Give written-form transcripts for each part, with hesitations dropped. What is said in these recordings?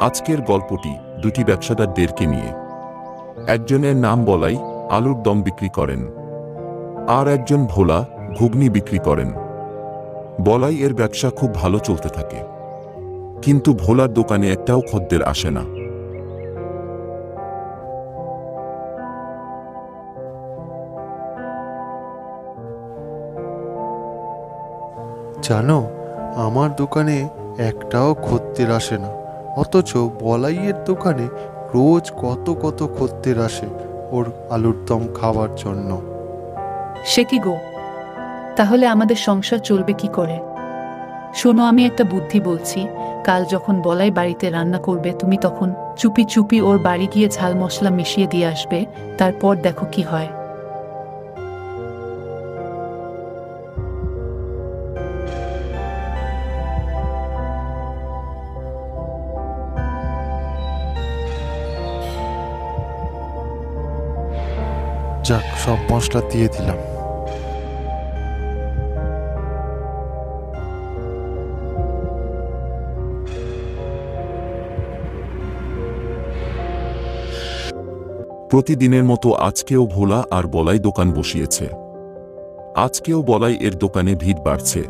আজকের গল্পটি দুটি ব্যবসাদারদেরকে নিয়ে। একজনের নাম বলাই, আলুর দম বিক্রি করেন, আর একজন ভোলা, ঘুগনি বিক্রি করেন। বলাই এর ব্যবসা খুব ভালো চলতে থাকে, কিন্তু ভোলার দোকানে একটাও খদ্দের আসে না। জানো, আমার দোকানে একটাও খদ্দের আসে না, অথচ বলাইয়ের দোকানে রোজ কত কত খদ্দের আসে ওর আলুর দম খাওয়ার জন্য। সে কি গো, তাহলে আমাদের সংসার চলবে কি করে? শোনো, আমি একটা বুদ্ধি বলছি। কাল যখন বলাই বাড়িতে রান্না করবে, তুমি তখন চুপি চুপি ওর বাড়ি গিয়ে ঝাল মশলা মিশিয়ে দিয়ে আসবে, তারপর দেখো কি হয়। যাক, সব মশলা দিয়ে দিলাম। প্রতিদিনের মতো আজকেও ভোলা আর বলাই দোকান বসিয়েছে। আজকেও বলাই এর দোকানে ভিড় বাড়ছে।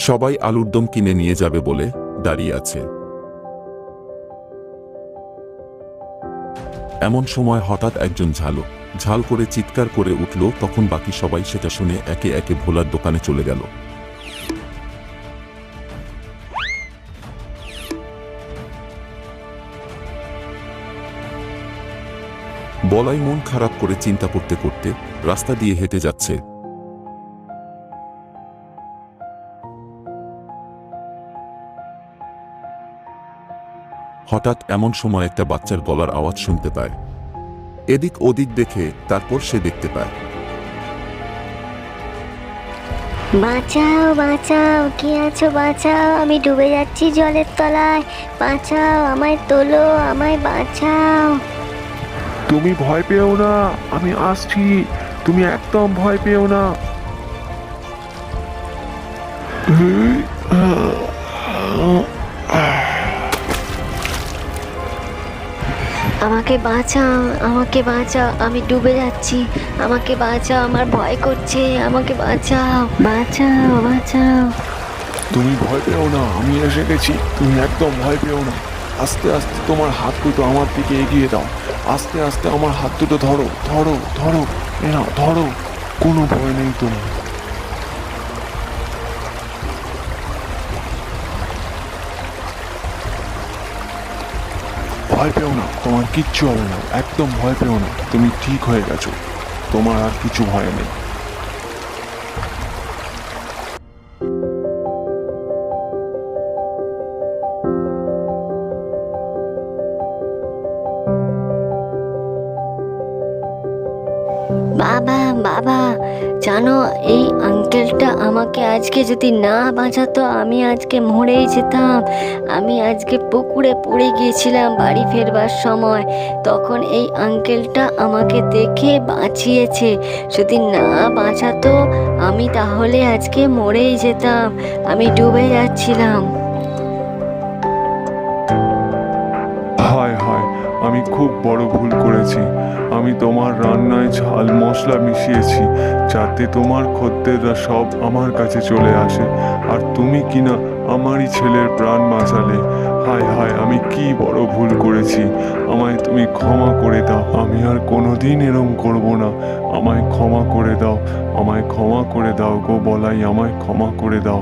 সবাই আলুর দম কিনে নিয়ে যাবে বলে দাঁড়িয়ে আছে। এমন সময় হঠাৎ একজন ঝাল করে চিৎকার করে উঠল। তখন বাকি সবাই সেটা শুনে একে একে ভোলার দোকানে চলে গেল। বলাই মন খারাপ করে চিন্তা করতে করতে রাস্তা দিয়ে হেঁটে যাচ্ছে। হঠাৎ এমন সময় একটা বাচ্চার গলার আওয়াজ শুনতে পায়। এদিক ওদিক দেখে তারপর সে দেখতে পায়। বাঁচাও বাঁচাও, কে আছো? বাঁচাও, আমি ডুবে যাচ্ছি জলের তলায়। বাঁচাও, আমায় তোলো, আমায় বাঁচাও। তুমি ভয় পেও না, আমি আসছি। তুমি একদম ভয় পেও না। আমাকে বাঁচাও, আমাকে বাঁচাও, আমি ডুবে যাচ্ছি। আমাকে বাঁচাও, আমার ভয় করছে। আমাকে বাঁচাও, বাঁচাও, বাঁচাও। তুমি ভয় পেও না, আমি এসে গেছি। তুমি একদম ভয় পেও না। আস্তে আস্তে তোমার হাত দুটো আমার দিকে এগিয়ে দাও। আস্তে আস্তে আমার হাত দুটো ধরো, ধরো, ধরো। এ নাও, ধরো। কোনো ভয় নেই তোমার। ভয় পেও না, তোমার কিচ্ছু হবে না। একদম ভয় পেও না, তুমি ঠিক হয়ে গেছো। তোমার আর কিছু ভয় নেই। বাবা, বাবা, জানো, এই আঙ্কেলটা আমাকে আজকে যদি না বাঁচাতো, আমি আজকে মরেই যেতাম। আমি আজকে পুকুরে পড়ে গিয়েছিলাম বাড়ি ফেরবার সময়। তখন এই আঙ্কেলটা আমাকে দেখে বাঁচিয়েছে। যদি না বাঁচাতো, আমি তাহলে আজকে মরেই যেতাম। আমি ডুবে যাচ্ছিলাম। হায় হায়, আমি খুব বড় ভুল করেছি। আমি তোমার রান্নায় ঝাল মশলা মিশিয়েছি, যাতে তোমার খদ্দেররা সব আমার কাছে চলে আসে, আর তুমি কিনা আমারই ছেলের প্রাণ বাঁচালে। হায় হায়, আমি কি বড় ভুল করেছি। আমায় তুমি ক্ষমা করে দাও। আমি আর কোনোদিন এরম করব না। আমায় ক্ষমা করে দাও। আমায় ক্ষমা করে দাও গো বলাই, আমায় ক্ষমা করে দাও।